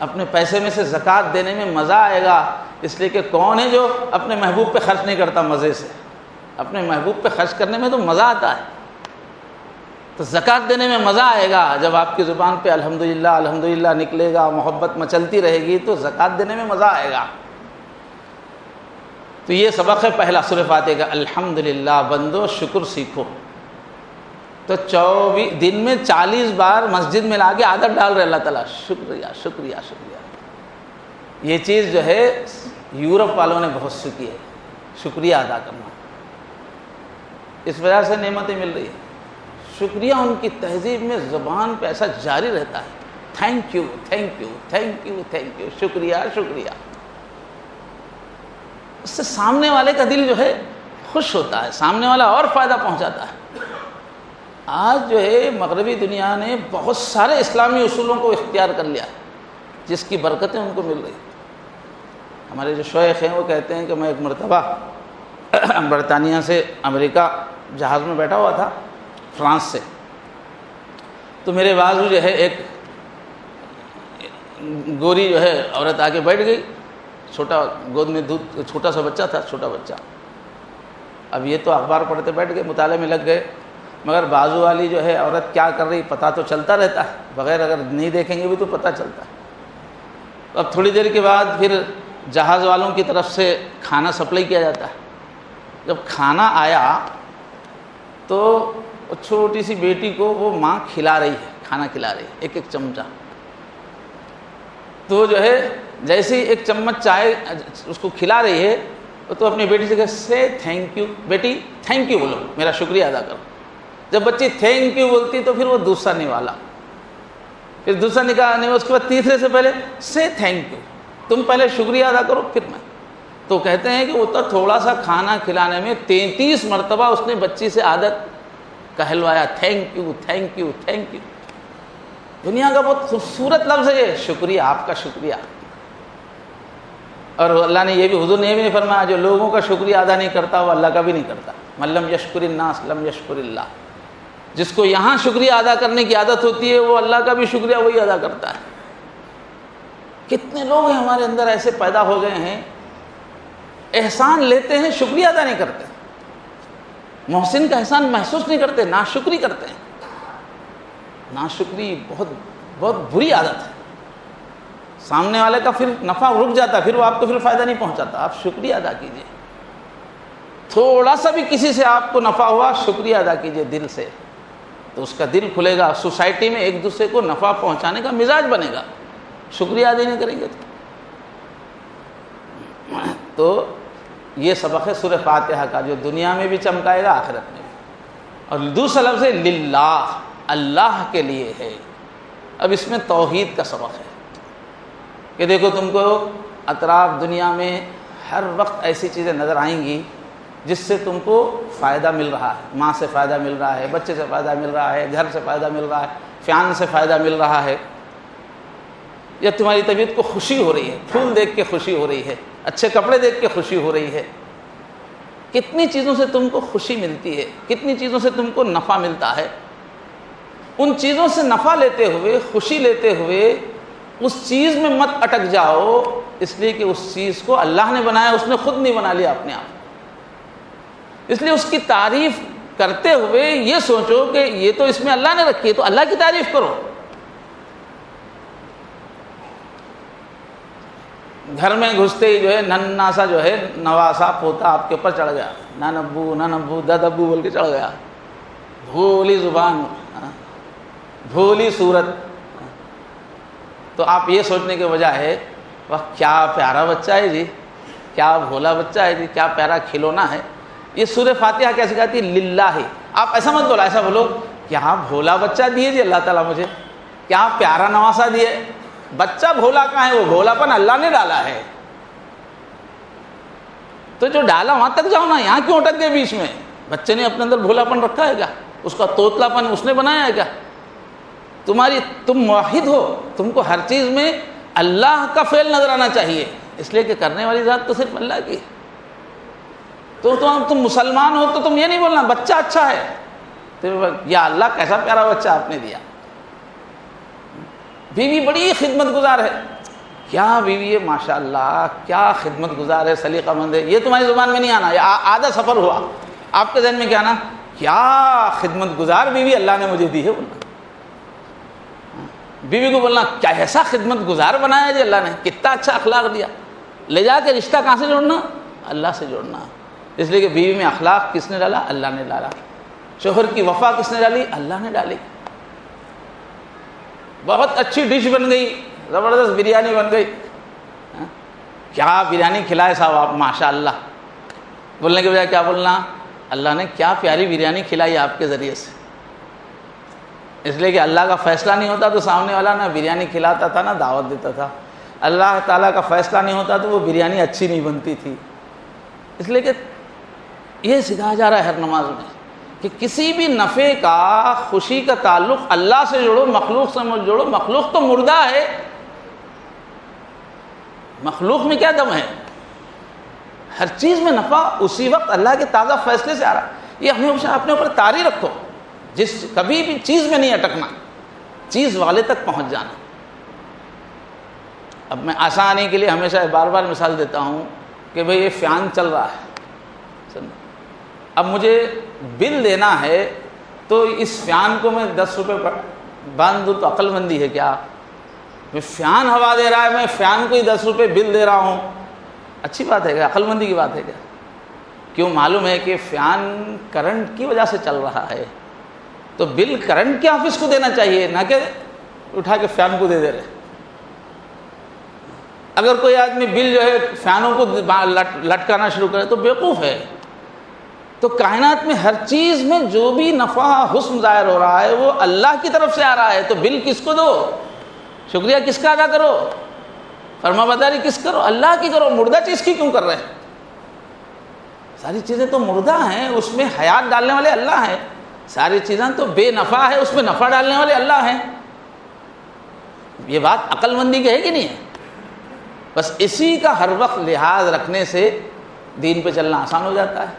اپنے پیسے میں سے زکوٰۃ دینے میں مزہ آئے گا، اس لیے کہ کون ہے جو اپنے محبوب پہ خرچ نہیں کرتا مزے سے؟ اپنے محبوب پہ خرچ کرنے میں تو مزہ آتا ہے۔ تو زکوٰۃ دینے میں مزہ آئے گا جب آپ کی زبان پہ الحمدللہ الحمدللہ نکلے گا، محبت مچلتی رہے گی تو زکوٰۃ دینے میں مزہ آئے گا۔ تو یہ سبق ہے پہلا سورہ فاتحہ کا، الحمدللہ۔ بندو شکر سیکھو۔ تو 24 دن میں 40 بار مسجد میں لا کے عادت ڈال رہے اللہ تعالیٰ، شکریہ شکریہ شکریہ۔ یہ چیز جو ہے یورپ والوں نے بہت سیکھی ہے، شکریہ ادا کرنا۔ اس وجہ سے نعمتیں مل رہی ہیں۔ شکریہ ان کی تہذیب میں زبان پہ ایسا جاری رہتا ہے، thank you thank you thank you thank you, شکریہ شکریہ۔ اس سے سامنے والے کا دل جو ہے خوش ہوتا ہے، سامنے والا اور فائدہ پہنچاتا ہے۔ آج جو ہے مغربی دنیا نے بہت سارے اسلامی اصولوں کو اختیار کر لیا جس کی برکتیں ان کو مل رہی. ہمارے جو شیخ ہیں وہ کہتے ہیں کہ میں ایک مرتبہ برطانیہ سے امریکہ جہاز میں بیٹھا ہوا تھا فرانس سے، تو میرے بازو جو ہے ایک گوری جو ہے عورت آ کے بیٹھ گئی، چھوٹا گود میں دودھ چھوٹا سا بچہ تھا، چھوٹا بچہ. اب یہ تو اخبار پڑھتے بیٹھ گئے، مطالعے میں لگ گئے، مگر بازو والی جو ہے عورت کیا کر رہی پتہ تو چلتا رہتا ہے، بغیر اگر نہیں دیکھیں گے بھی تو پتہ چلتا ہے. اب تھوڑی دیر کے بعد پھر جہاز والوں کی طرف سے کھانا سپلائی کیا جاتا ہے. جب کھانا آیا تو چھوٹی سی بیٹی کو وہ ماں کھلا رہی ہے، کھانا کھلا رہی ہے، ایک ایک چمچہ. تو جو ہے جیسے ایک چمچ چائے اس کو کھلا رہی ہے تو اپنی بیٹی سے کہے سے تھینک یو، بیٹی تھینک یو بولو، میرا شکریہ ادا کرو. جب بچی تھینک یو بولتی تو پھر وہ دوسرا نوالا، پھر دوسرا نکالنے میں اس کے بعد تیسرے سے پہلے سے تھینک یو، تم پہلے شکریہ ادا کرو پھر میں. تو کہتے ہیں کہ وہ تو تھوڑا سا کھانا کھلانے میں 33 مرتبہ اس نے بچی سے عادت کہلوایا، thank you thank you thank you. دنیا کا بہت خوبصورت لفظ ہے یہ، شکریہ، آپ کا شکریہ. اور اللہ نے یہ بھی، حضور نے یہ بھی نہیں فرمایا جو لوگوں کا شکریہ ادا نہیں کرتا وہ اللہ کا بھی نہیں کرتا. من لم یشکر الناس لم یشکر اللہ. جس کو یہاں شکریہ ادا کرنے کی عادت ہوتی ہے وہ اللہ کا بھی شکریہ وہی ادا کرتا ہے. کتنے لوگ ہیں ہمارے اندر ایسے پیدا ہو گئے ہیں، احسان لیتے ہیں شکریہ ادا نہیں کرتے، محسن کا احسان محسوس نہیں کرتے، ناشکری کرتے ہیں. ناشکری بہت بہت بری عادت ہے. سامنے والے کا پھر نفع رک جاتا ہے، پھر وہ آپ کو پھر فائدہ نہیں پہنچاتا. آپ شکریہ ادا کیجیے، تھوڑا سا بھی کسی سے آپ کو نفع ہوا شکریہ ادا کیجیے دل سے، تو اس کا دل کھلے گا. سوسائٹی میں ایک دوسرے کو نفع پہنچانے کا مزاج بنے گا. شکریہ ادا نہیں کریں گے تو یہ سبق ہے سورہ فاتحہ کا، جو دنیا میں بھی چمکائے گا آخرت میں بھی. اور دوسرا لفظ ہے للہ، اللہ کے لیے ہے. اب اس میں توحید کا سبق ہے کہ دیکھو تم کو اطراف دنیا میں ہر وقت ایسی چیزیں نظر آئیں گی جس سے تم کو فائدہ مل رہا ہے. ماں سے فائدہ مل رہا ہے، بچے سے فائدہ مل رہا ہے، گھر سے فائدہ مل رہا ہے، فیان سے فائدہ مل رہا ہے، یا تمہاری طبیعت کو خوشی ہو رہی ہے، پھول دیکھ کے خوشی ہو رہی ہے، اچھے کپڑے دیکھ کے خوشی ہو رہی ہے. کتنی چیزوں سے تم کو خوشی ملتی ہے، کتنی چیزوں سے تم کو نفع ملتا ہے. ان چیزوں سے نفع لیتے ہوئے، خوشی لیتے ہوئے اس چیز میں مت اٹک جاؤ، اس لیے کہ اس چیز کو اللہ نے بنایا، اس نے خود نہیں بنا لیا اپنے آپ. اس لیے اس کی تعریف کرتے ہوئے یہ سوچو کہ یہ تو اس میں اللہ نے رکھی ہے، تو اللہ کی تعریف کرو. گھر میں گھستے ہی جو ہے ننھا سا جو ہے نواسا پوتا آپ کے اوپر چڑھ گیا، نانبو نانبو ددبو بول کے چڑھ گیا، بھولی زبان، بھولی صورت. تو آپ یہ سوچنے کے بجائے وہ کیا پیارا بچہ ہے جی، کیا بھولا بچہ ہے جی، کیا پیارا کھلونا ہے. یہ سورہ فاتحہ کیا سکھاتی ہے؟ للہ. آپ ایسا مت بولو، ایسا بولو کیا بھولا بچہ دیے جی اللہ تعالیٰ مجھے، کیا پیارا نواسا دیے. بچہ بھولا کہاں ہے، وہ بھولاپن اللہ نے ڈالا ہے. تو جو ڈالا وہاں تک جاؤ نا، یہاں کیوں اٹک گئے بیچ میں؟ بچے نے اپنے اندر بھولاپن رکھا ہے کیا؟ اس کا توتلاپن اس نے بنایا ہے کیا؟ تم موحد ہو، تم کو ہر چیز میں اللہ کا فعل نظر آنا چاہیے، اس لیے کہ کرنے والی ذات تو صرف اللہ کی. تو تم مسلمان ہو تو تم یہ نہیں بولنا بچہ اچھا ہے، تو یا اللہ کیسا پیارا بچہ آپ نے دیا. بیوی بڑی خدمت گزار ہے، کیا بیوی ہے ماشاء اللہ، کیا خدمت گزار ہے، سلیقہ مند ہے. یہ تمہاری زبان میں نہیں آنا، یہ آدھا سفر ہوا. آپ کے ذہن میں کیا آنا؟ کیا خدمت گزار بیوی اللہ نے مجھے دی ہے. بولنا بیوی کو بولنا کیا ایسا خدمت گزار بنایا جی اللہ نے، کتنا اچھا اخلاق دیا. لے جا کے رشتہ کہاں سے جوڑنا؟ اللہ سے جوڑنا. اس لیے کہ بیوی میں اخلاق کس نے ڈالا؟ اللہ نے ڈالا. شوہر کی وفا کس نے ڈالی؟ اللہ نے ڈالی. بہت اچھی ڈش بن گئی، زبردست بریانی بن گئی، کیا بریانی کھلائے صاحب آپ ماشاء اللہ. بولنے کے بجائے کیا بولنا؟ اللہ نے کیا پیاری بریانی کھلائی آپ کے ذریعے سے. اس لیے کہ اللہ کا فیصلہ نہیں ہوتا تو سامنے والا نہ بریانی کھلاتا تھا نہ دعوت دیتا تھا. اللہ تعالیٰ کا فیصلہ نہیں ہوتا تو وہ بریانی اچھی نہیں بنتی تھی. اس لیے کہ یہ سکھایا جا رہا ہے ہر نماز میں کہ کسی بھی نفع کا، خوشی کا تعلق اللہ سے جوڑو، مخلوق سے مت جوڑو. مخلوق تو مردہ ہے، مخلوق میں کیا دم ہے؟ ہر چیز میں نفع اسی وقت اللہ کے تازہ فیصلے سے آ رہا ہے. یہ ہمیشہ اپنے اوپر طاری رکھو، کبھی بھی چیز میں نہیں اٹکنا، چیز والے تک پہنچ جانا. اب میں آسانی کے لیے ہمیشہ بار بار مثال دیتا ہوں کہ بھئی یہ فین چل رہا ہے، اب مجھے بل دینا ہے تو اس فین کو میں 10 روپے باندھ دوں تو عقل مندی ہے کیا؟ میں فین ہوا دے رہا ہے، میں فین کو ہی 10 روپے بل دے رہا ہوں، اچھی بات ہے کیا؟ عقل مندی کی بات ہے کیا؟ کیوں؟ معلوم ہے کہ فین کرنٹ کی وجہ سے چل رہا ہے، تو بل کرنٹ کے آفس کو دینا چاہیے، نہ کہ اٹھا کے فین کو دے دے رہے. اگر کوئی آدمی بل جو ہے فینوں کو لٹکانا شروع کرے تو بیوقوف ہے. تو کائنات میں ہر چیز میں جو بھی نفع حسن ظاہر ہو رہا ہے وہ اللہ کی طرف سے آ رہا ہے، تو بل کس کو دو؟ شکریہ کس کا ادا کرو؟ فرما برداری کس کرو؟ اللہ کی کرو. مردہ چیز کی کیوں کر رہے ہیں؟ ساری چیزیں تو مردہ ہیں، اس میں حیات ڈالنے والے اللہ ہیں. ساری چیزیں تو بے نفع ہے، اس میں نفع ڈالنے والے اللہ ہیں. یہ بات عقل مندی کی ہے کہ نہیں ہے؟ بس اسی کا ہر وقت لحاظ رکھنے سے دین پہ چلنا آسان ہو جاتا ہے.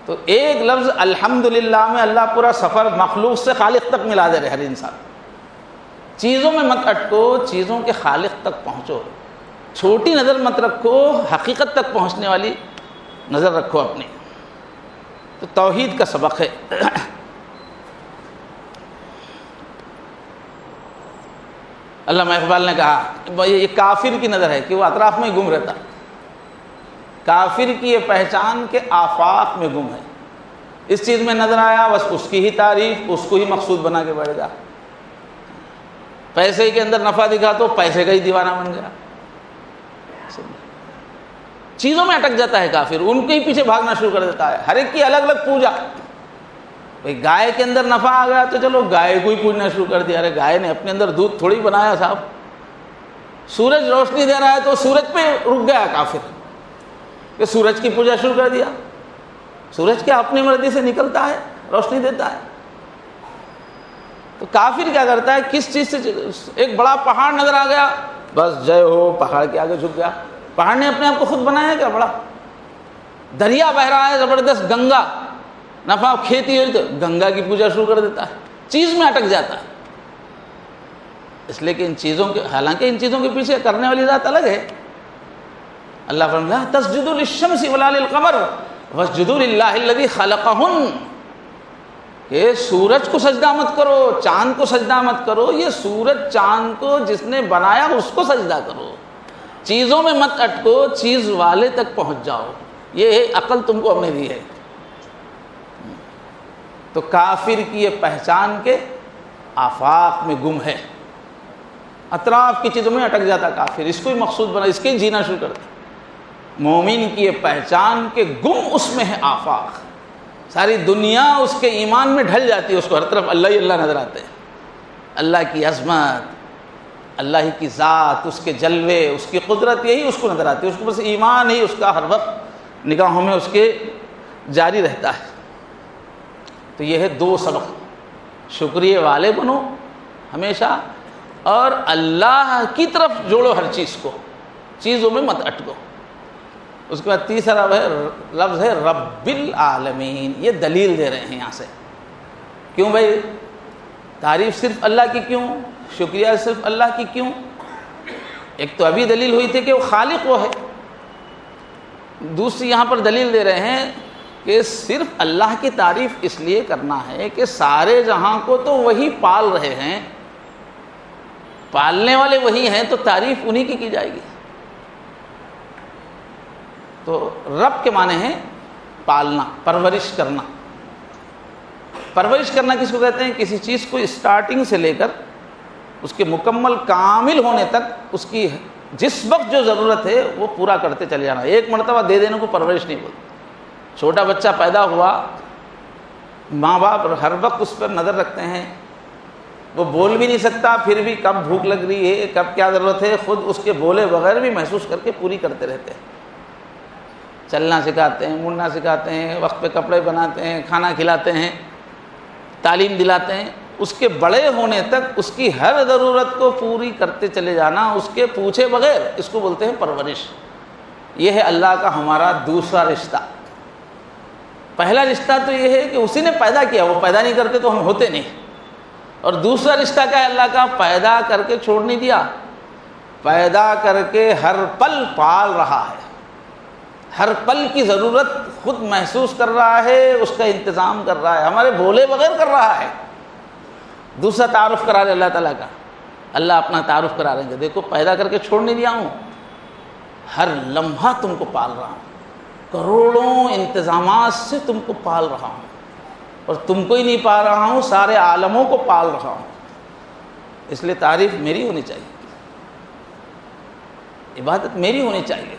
تو ایک لفظ الحمدللہ میں اللہ پورا سفر مخلوق سے خالق تک ملا دے رہے ہر انسان. چیزوں میں مت اٹکو، چیزوں کے خالق تک پہنچو. چھوٹی نظر مت رکھو، حقیقت تک پہنچنے والی نظر رکھو اپنی. تو توحید کا سبق ہے. علامہ اقبال نے کہا یہ کافر کی نظر ہے کہ وہ اطراف میں گم رہتا. کافر کی یہ پہچان کہ آفاق میں گم ہے. اس چیز میں نظر آیا بس اس کی ہی تعریف، اس کو ہی مقصود بنا کے بیٹھ گیا. پیسے کے اندر نفع دکھا تو پیسے کا ہی دیوانہ بن گیا. چیزوں میں اٹک جاتا ہے کافر، ان کے ہی پیچھے بھاگنا شروع کر دیتا ہے. ہر ایک کی الگ الگ پوجا. بھئی گائے کے اندر نفع آ گیا تو چلو گائے کو ہی پوجنا شروع کر دیا. ارے گائے نے اپنے اندر دودھ تھوڑی بنایا صاحب. سورج روشنی دے رہا ہے تو سورج پہ رک گیا کافر کہ سورج کی پوجا شروع کر دیا. سورج کیا اپنی مرضی سے نکلتا ہے، روشنی دیتا ہے. تو کافر کیا کرتا ہے؟ کس چیز سے؟ ایک بڑا پہاڑ نظر آ گیا، بس جے ہو، پہاڑ کے آگے جھک گیا. پہاڑ نے اپنے آپ کو خود بنایا کیا؟ بڑا دریا بہ رہا ہے زبردست، گنگا، نفع کھیتی ہوئی تو گنگا کی پوجا شروع کر دیتا ہے. چیز میں اٹک جاتا ہے. اس لیے کہ ان چیزوں کے، حالانکہ ان چیزوں کے پیچھے کرنے والی ذات الگ ہے. اللہ فرمایا تسجدوا للشمس ولا للقمر واسجدوا للہ الذی خلقہن، کہ سورج کو سجدہ مت کرو، چاند کو سجدہ مت کرو. یہ سورج چاند کو جس نے بنایا اس کو سجدہ کرو. چیزوں میں مت اٹکو، چیز والے تک پہنچ جاؤ. یہ عقل تم کو ہم نے دی ہے. تو کافر کی یہ پہچان کے آفاق میں گم ہے، اطراف کی چیزوں میں اٹک جاتا کافر، اس کو ہی مقصود بنا، اس کے ہی جینا شروع کرتا. مومن کی یہ پہچان کے گم اس میں ہے آفاق. ساری دنیا اس کے ایمان میں ڈھل جاتی ہے، اس کو ہر طرف اللہ ہی اللہ نظر آتے ہیں. اللہ کی عظمت، اللہ ہی کی ذات، اس کے جلوے، اس کی قدرت، یہی اس کو نظر آتی ہے. اس کو بس ایمان ہی اس کا ہر وقت نگاہوں میں اس کے جاری رہتا ہے. تو یہ ہے 2 سبق. شکریہ والے بنو ہمیشہ، اور اللہ کی طرف جوڑو ہر چیز کو، چیزوں میں مت اٹکو. اس کے بعد تیسرا لفظ ہے رب العالمین. یہ دلیل دے رہے ہیں یہاں سے. کیوں بھائی؟ تعریف صرف اللہ کی کیوں؟ شکریہ صرف اللہ کی کیوں؟ ایک تو ابھی دلیل ہوئی تھی کہ وہ خالق وہ ہے. دوسری یہاں پر دلیل دے رہے ہیں کہ صرف اللہ کی تعریف اس لیے کرنا ہے کہ سارے جہاں کو تو وہی پال رہے ہیں، پالنے والے وہی ہیں، تو تعریف انہی کی جائے گی. تو رب کے معنی ہے پالنا، پرورش کرنا. پرورش کرنا کس کو کہتے ہیں؟ کسی چیز کو اسٹارٹنگ سے لے کر اس کے مکمل کامل ہونے تک اس کی جس وقت جو ضرورت ہے وہ پورا کرتے چلے جانا. ایک مرتبہ دے دینے کو پرورش نہیں بولتے. چھوٹا بچہ پیدا ہوا، ماں باپ ہر وقت اس پر نظر رکھتے ہیں. وہ بول بھی نہیں سکتا، پھر بھی کب بھوک لگ رہی ہے، کب کیا ضرورت ہے، خود اس کے بولے بغیر بھی محسوس کر کے پوری کرتے رہتے ہیں. چلنا سکھاتے ہیں، مڑنا سکھاتے ہیں، وقت پہ کپڑے بناتے ہیں، کھانا کھلاتے ہیں، تعلیم دلاتے ہیں، اس کے بڑے ہونے تک اس کی ہر ضرورت کو پوری کرتے چلے جانا، اس کے پوچھے بغیر، اس کو بولتے ہیں پرورش۔ یہ ہے اللہ کا ہمارا دوسرا رشتہ۔ پہلا رشتہ تو یہ ہے کہ اسی نے پیدا کیا، وہ پیدا نہیں کرتے تو ہم ہوتے نہیں۔ اور دوسرا رشتہ کیا ہے اللہ کا؟ پیدا کر کے چھوڑ نہیں دیا، پیدا کر کے ہر پل پال رہا ہے، ہر پل کی ضرورت خود محسوس کر رہا ہے، اس کا انتظام کر رہا ہے، ہمارے بولے بغیر کر رہا ہے۔ دوسرا تعارف کرا رہے اللہ تعالیٰ کا، اللہ اپنا تعارف کرا رہے ہیں، دیکھو پیدا کر کے چھوڑ نہیں دیا ہوں، ہر لمحہ تم کو پال رہا ہوں، کروڑوں انتظامات سے تم کو پال رہا ہوں، اور تم کو ہی نہیں پال رہا ہوں، سارے عالموں کو پال رہا ہوں، اس لیے تعریف میری ہونی چاہیے، عبادت میری ہونی چاہیے۔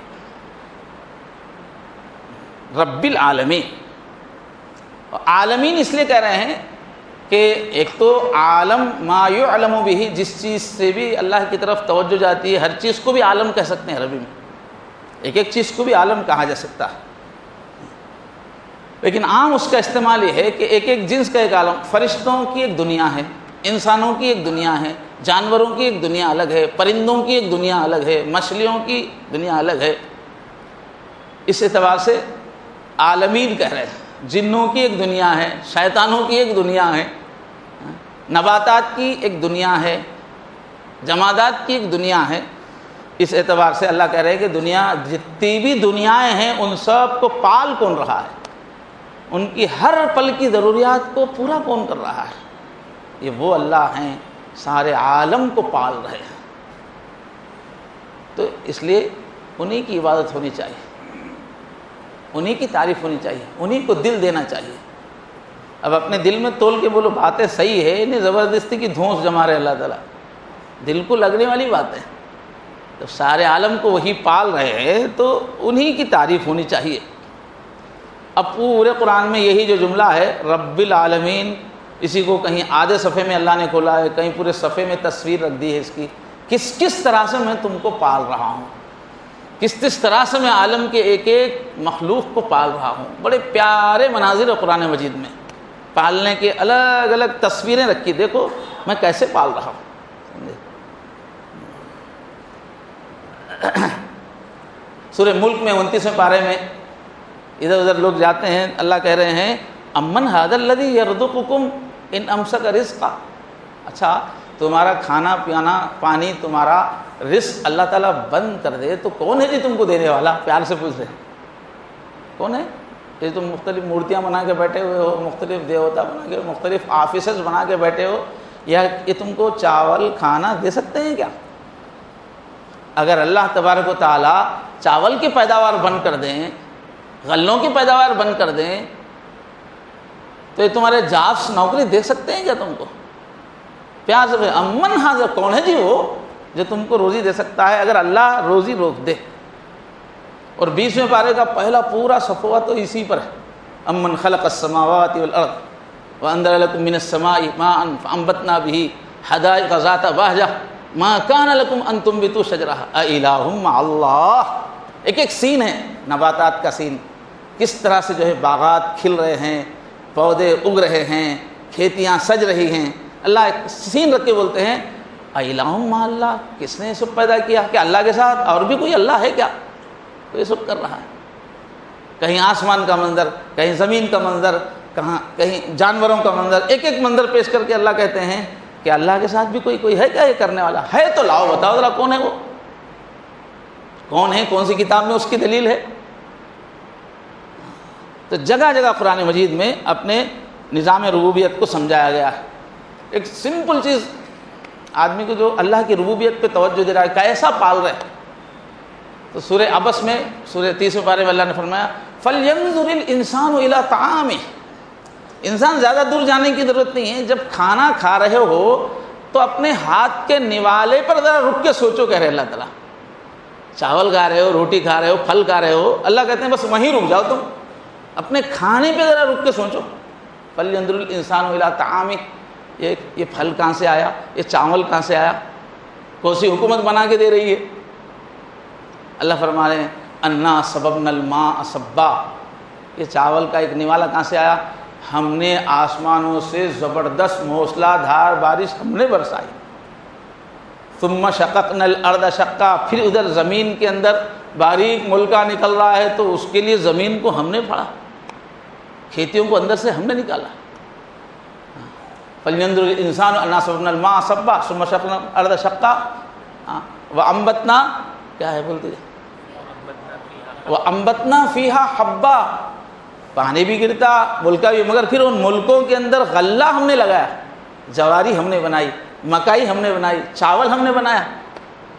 رب العالمین، عالمین اس لیے کہہ رہے ہیں کہ ایک تو عالم ما یعلم بہ، جس چیز سے بھی اللہ کی طرف توجہ جاتی ہے، ہر چیز کو بھی عالم کہہ سکتے ہیں عربی میں، ایک ایک چیز کو بھی عالم کہا جا سکتا ہے، لیکن عام اس کا استعمال یہ ہے کہ ایک ایک جنس کا ایک عالم۔ فرشتوں کی ایک دنیا ہے، انسانوں کی ایک دنیا ہے، جانوروں کی ایک دنیا الگ ہے، پرندوں کی ایک دنیا الگ ہے، مچھلیوں کی دنیا الگ ہے، اس اعتبار سے عالمین کہہ رہے ہیں۔ جنوں کی ایک دنیا ہے، شیطانوں کی ایک دنیا ہے، نباتات کی ایک دنیا ہے، جمادات کی ایک دنیا ہے، اس اعتبار سے اللہ کہہ رہے ہیں کہ دنیا، جتنی بھی دنیایں ہیں ان سب کو پال کون رہا ہے، ان کی ہر پل کی ضروریات کو پورا کون کر رہا ہے؟ یہ وہ اللہ ہیں، سارے عالم کو پال رہے ہیں، تو اس لیے انہی کی عبادت ہونی چاہیے، انہی کی تعریف ہونی چاہیے، انہی کو دل دینا چاہیے۔ اب اپنے دل میں تول کے بولو باتیں صحیح ہے، انہیں زبردستی کی دھونس جما رہے اللہ تعالیٰ، دل کو لگنے والی بات ہے، جب سارے عالم کو وہی پال رہے ہیں تو انہی کی تعریف ہونی چاہیے۔ اب پورے قرآن میں یہی جو جملہ ہے رب العالمین، اسی کو کہیں آدھے صفحے میں اللہ نے کھولا ہے، کہیں پورے صفحے میں تصویر رکھ دی ہے اس کی، کس طرح سے میں تم کو پال رہا ہوں، کس طرح سے میں عالم کے ایک ایک مخلوق کو پال رہا ہوں۔ بڑے پیارے مناظر ہے قرآن مجید میں، پالنے کے الگ الگ تصویریں رکھی، دیکھو میں کیسے پال رہا ہوں۔ سورہ ملک میں 29ویں پارے میں ادھر ادھر لوگ جاتے ہیں، اللہ کہہ رہے ہیں امن ھذا الذی یرزقکم ان امسک رزقا، اچھا تمہارا کھانا پینا پانی تمہارا رزق اللہ تعالیٰ بند کر دے تو کون ہے جی تم کو دینے والا؟ پیار سے پوچھ رہے ہیں کون ہے؟ یہ تم مختلف مورتیاں بنا کے بیٹھے ہوئے ہو، مختلف دیوتا بنا کے، مختلف آفیسز بنا کے بیٹھے ہو، یا یہ تم کو چاول کھانا دے سکتے ہیں کیا؟ اگر اللہ تبارک و تعالیٰ چاول کی پیداوار بند کر دیں، غلوں کی پیداوار بند کر دیں، تو یہ تمہارے جابس نوکری دے سکتے ہیں کیا تم کو؟ پیار سے امن ھذا، کون ہے جی وہ جو تم کو روزی دے سکتا ہے اگر اللہ روزی روک دے؟ اور 20ویں پارے کا پہلا پورا صفحہ تو اسی پر ہے، امن خلق السماوات والارض وانزل لکم من السماء ماء فانبتنا به حدائق ذات بہجہ ما کان لکم ان تنبتوا شجرها االہ مع اللہ۔ ایک ایک سین ہے نباتات کا سین، کس طرح سے جو ہے باغات کھل رہے ہیں، پودے اگ رہے ہیں، کھیتیاں سج رہی ہیں، اللہ ایک سین رکھ کے بولتے ہیں الہ مع اللہ، کس نے یہ سب پیدا کیا؟ کہ اللہ کے ساتھ اور بھی کوئی اللہ ہے کیا؟ تو یہ سب کر رہا ہے، کہیں آسمان کا منظر، کہیں زمین کا منظر، کہیں جانوروں کا منظر، ایک ایک منظر پیش کر کے اللہ کہتے ہیں کہ اللہ کے ساتھ بھی کوئی ہے کیا یہ کرنے والا؟ ہے تو لاؤ بتاؤ ذرا کون ہے وہ، کون ہے، کون سی کتاب میں اس کی دلیل ہے؟ تو جگہ جگہ قرآن مجید میں اپنے نظام ربوبیت کو سمجھایا گیا ہے۔ ایک سمپل چیز آدمی کو جو اللہ کی ربوبیت پہ توجہ دے رہا ہے، کیسا پال رہے ہیں۔ تو سورہ عبس میں سورہ 30ویں پارے میں اللہ نے فرمایا فَلْيَنظُرِ الْإِنسَانُ إِلَىٰ طَعَامِهِ، انسان زیادہ دور جانے کی ضرورت نہیں ہے، جب کھانا کھا رہے ہو تو اپنے ہاتھ کے نوالے پر ذرا رک کے سوچو، کہہ رہے اللہ تعالیٰ، چاول کھا رہے ہو، روٹی کھا رہے ہو، پھل کھا رہے ہو، اللہ کہتے ہیں بس وہیں رک جاؤ، تم اپنے کھانے پہ ذرا رک کے سوچو۔ فَلْيَنظُرِ الْإِنسَانُ إِلَىٰ طَعَامِهِ، یہ پھل کہاں سے آیا، یہ چاول کہاں سے آیا، کون سی حکومت بنا کے دے رہی ہے؟ اللہ فرما رہے ہیں انا صببنا الماء صبا، یہ چاول کا ایک نوالا کہاں سے آیا؟ ہم نے آسمانوں سے زبردست موسلا دھار بارش ہم نے برسائی. ثم شققنا الارض شقا، پھر ادھر زمین کے اندر باریک ملکہ نکل رہا ہے تو اس کے لیے زمین کو ہم نے پھاڑا، کھیتیوں کو اندر سے ہم نے نکالا. فلینظر الانسان انا صببنا الماء صبا ثم شققنا الارض شقا وانبتنا، کیا ہے بولتے ہیں، وانبتنا فیہا حبا، پانی بھی گرتا ملکہ بھی، مگر پھر ان ملکوں کے اندر غلہ ہم نے لگایا، جواری ہم نے بنائی، مکئی ہم نے بنائی، چاول ہم نے بنایا.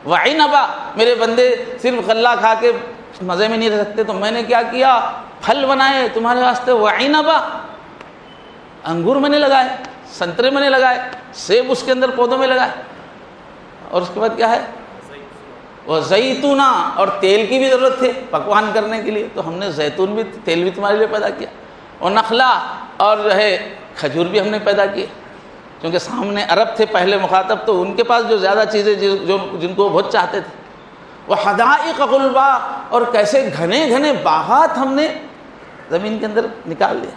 وعنبا، میرے بندے صرف غلہ کھا کے مزے میں نہیں رہ سکتے تو میں نے کیا کیا، پھل بنائے تمہارے واسطے. وعنبا، انگور میں نے لگائے، سنترے میں نے لگائے، سیب اس کے اندر پودوں میں لگائے. اور اس کے بعد کیا ہے، وہ زیتونا، اور تیل کی بھی ضرورت تھی پکوان کرنے کے لیے تو ہم نے زیتون بھی، تیل بھی تمہارے لیے پیدا کیا. اور نخلا، اور جو ہے کھجور بھی ہم نے پیدا کیے، کیونکہ سامنے عرب تھے پہلے مخاطب، تو ان کے پاس جو زیادہ چیزیں جن کو وہ بہت چاہتے تھے. وہ حدائق غلبا، اور کیسے گھنے گھنے باغات ہم نے زمین کے اندر نکال دیا.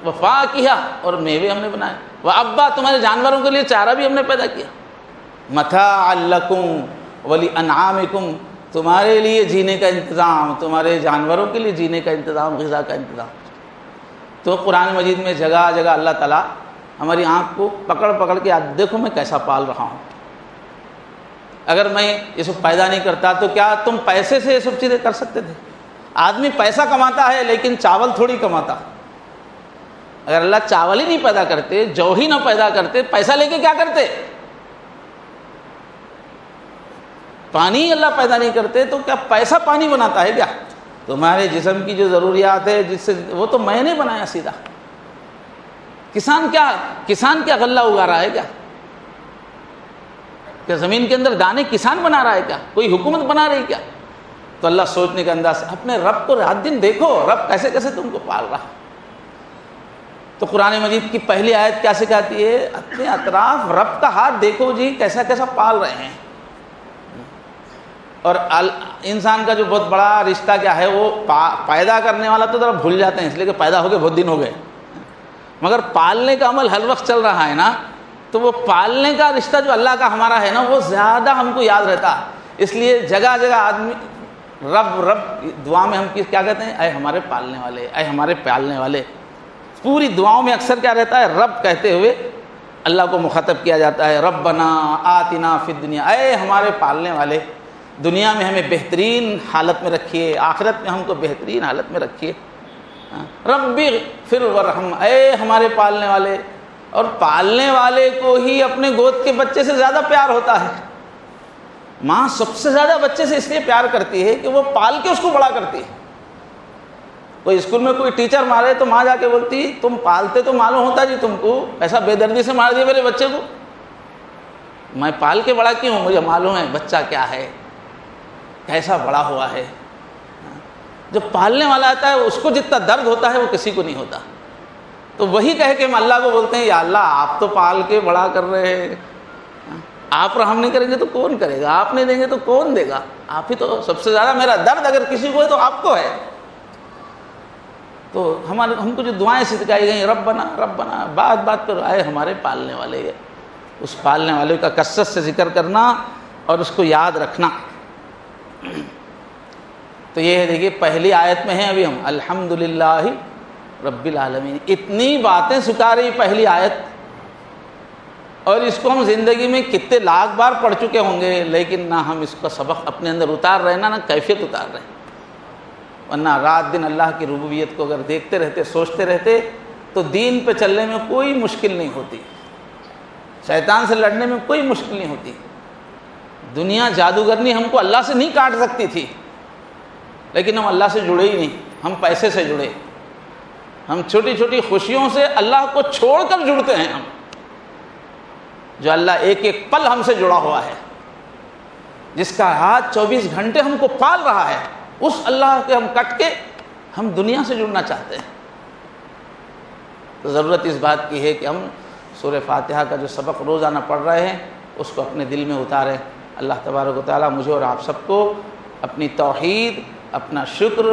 وہ فاکہہ، اور میوے ہم نے بنائے. وہ ابا، تمہارے جانوروں کے لیے چارہ بھی ہم نے پیدا کیا. متاعا لکم ولانعامکم، تمہارے لیے جینے کا انتظام، تمہارے جانوروں کے لیے جینے کا انتظام، غذا کا انتظام. تو قرآن مجید میں جگہ جگہ اللہ تعالیٰ ہماری آنکھ کو پکڑ پکڑ کے دیکھو میں کیسا پال رہا ہوں. اگر میں یہ سب پیدا نہیں کرتا تو کیا تم پیسے سے یہ سب چیزیں کر سکتے تھے؟ آدمی پیسہ کماتا ہے لیکن چاول تھوڑی کماتا. اگر اللہ چاول ہی نہیں پیدا کرتے، جو ہی نہ پیدا کرتے، پیسہ لے کے کیا کرتے؟ پانی اللہ پیدا نہیں کرتے تو کیا پیسہ پانی بناتا ہے کیا؟ تمہارے جسم کی جو ضروریات ہے جس سے، وہ تو میں نے بنایا سیدھا. کسان کیا غلہ اگا رہا ہے کیا؟ کہ زمین کے اندر دانے کسان بنا رہا ہے کیا؟ کوئی حکومت بنا رہی کیا؟ تو اللہ سوچنے کا انداز سے اپنے رب کو رات دن دیکھو، رب کیسے کیسے تم کو پال رہا. تو قرآن مجید کی پہلی آیت کیا سکھاتی ہے؟ اپنے اطراف رب کا ہاتھ دیکھو جی، کیسا کیسا پال رہے ہیں. اور انسان کا جو بہت بڑا رشتہ کیا ہے، وہ پیدا کرنے والا تو ذرا بھول جاتے ہیں، اس لیے کہ پیدا ہو گئے بہت دن ہو گئے، مگر پالنے کا عمل ہر وقت چل رہا ہے نا. تو وہ پالنے کا رشتہ جو اللہ کا ہمارا ہے نا، وہ زیادہ ہم کو یاد رہتا. اس لیے جگہ جگہ آدمی رب دعا میں ہم کیا کہتے ہیں؟ اے ہمارے پالنے والے، اے ہمارے پالنے والے. پوری دعاؤں میں اکثر کیا رہتا ہے؟ رب کہتے ہوئے اللہ کو مخاطب کیا جاتا ہے. ربنا آتنا فی الدنیا، اے ہمارے پالنے والے، دنیا میں ہمیں بہترین حالت میں رکھیے، آخرت میں ہم کو بہترین حالت میں رکھیے. ربی اغفر ورحم، اے ہمارے پالنے والے. اور پالنے والے کو ہی اپنے گود کے بچے سے زیادہ پیار ہوتا ہے. ماں سب سے زیادہ بچے سے اس لیے پیار کرتی ہے کہ وہ پال کے اس کو بڑا کرتی ہے. کوئی اسکول میں کوئی ٹیچر مارے تو ماں جا کے بولتی تم پالتے تو معلوم ہوتا جی تم کو، ایسا بے دردی سے مار دیا میرے بچے کو، میں پال کے بڑا کیوں، مجھے معلوم ہے بچہ کیا ہے، کیسا بڑا ہوا ہے. جو پالنے والا آتا ہے اس کو جتنا درد ہوتا ہے وہ کسی کو نہیں ہوتا. تو وہی کہہ کے ہم اللہ کو بولتے ہیں یا اللہ آپ تو پال کے بڑا کر رہے ہیں، آپ رحم نہیں کریں گے تو کون کرے گا، آپ نہیں دیں گے تو کون دے گا، آپ ہی تو سب سے زیادہ، میرا درد اگر کسی کو ہے تو آپ کو ہے. تو ہم کو جو دعائیں سکھائی گئیں، ربنا ربنا، بات بات پر آئے ہمارے پالنے والے ہے، اس پالنے والے کا کثرت سے ذکر کرنا اور اس کو یاد رکھنا. تو یہ ہے، دیکھیے پہلی آیت میں ہیں ابھی ہم، الحمدللہ رب العالمین. اتنی باتیں سکھا رہی پہلی آیت، اور اس کو ہم زندگی میں کتنے لاکھ بار پڑھ چکے ہوں گے، لیکن نہ ہم اس کا سبق اپنے اندر اتار رہے نہ کیفیت اتار رہے ہیں. ورنہ رات دن اللہ کی ربوبیت کو اگر دیکھتے رہتے، سوچتے رہتے تو دین پہ چلنے میں کوئی مشکل نہیں ہوتی، شیطان سے لڑنے میں کوئی مشکل نہیں ہوتی. دنیا جادوگرنی ہم کو اللہ سے نہیں کاٹ سکتی تھی، لیکن ہم اللہ سے جڑے ہی نہیں، ہم پیسے سے جڑے، ہم چھوٹی چھوٹی خوشیوں سے اللہ کو چھوڑ کر جڑتے ہیں. ہم جو اللہ ایک ایک پل ہم سے جڑا ہوا ہے، جس کا ہاتھ 24 گھنٹے ہم کو پال رہا ہے، اس اللہ کے ہم کٹ کے ہم دنیا سے جڑنا چاہتے ہیں. تو ضرورت اس بات کی ہے کہ ہم سورہ فاتحہ کا جو سبق روزانہ پڑھ رہے ہیں اس کو اپنے دل میں اتاریں. اللہ تبارک و تعالیٰ مجھے اور آپ سب کو اپنی توحید، اپنا شکر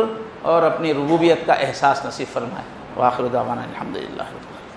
اور اپنی ربوبیت کا احساس نصیب فرمائے۔ وآخر دعوانا الحمدللہ رب العالمین۔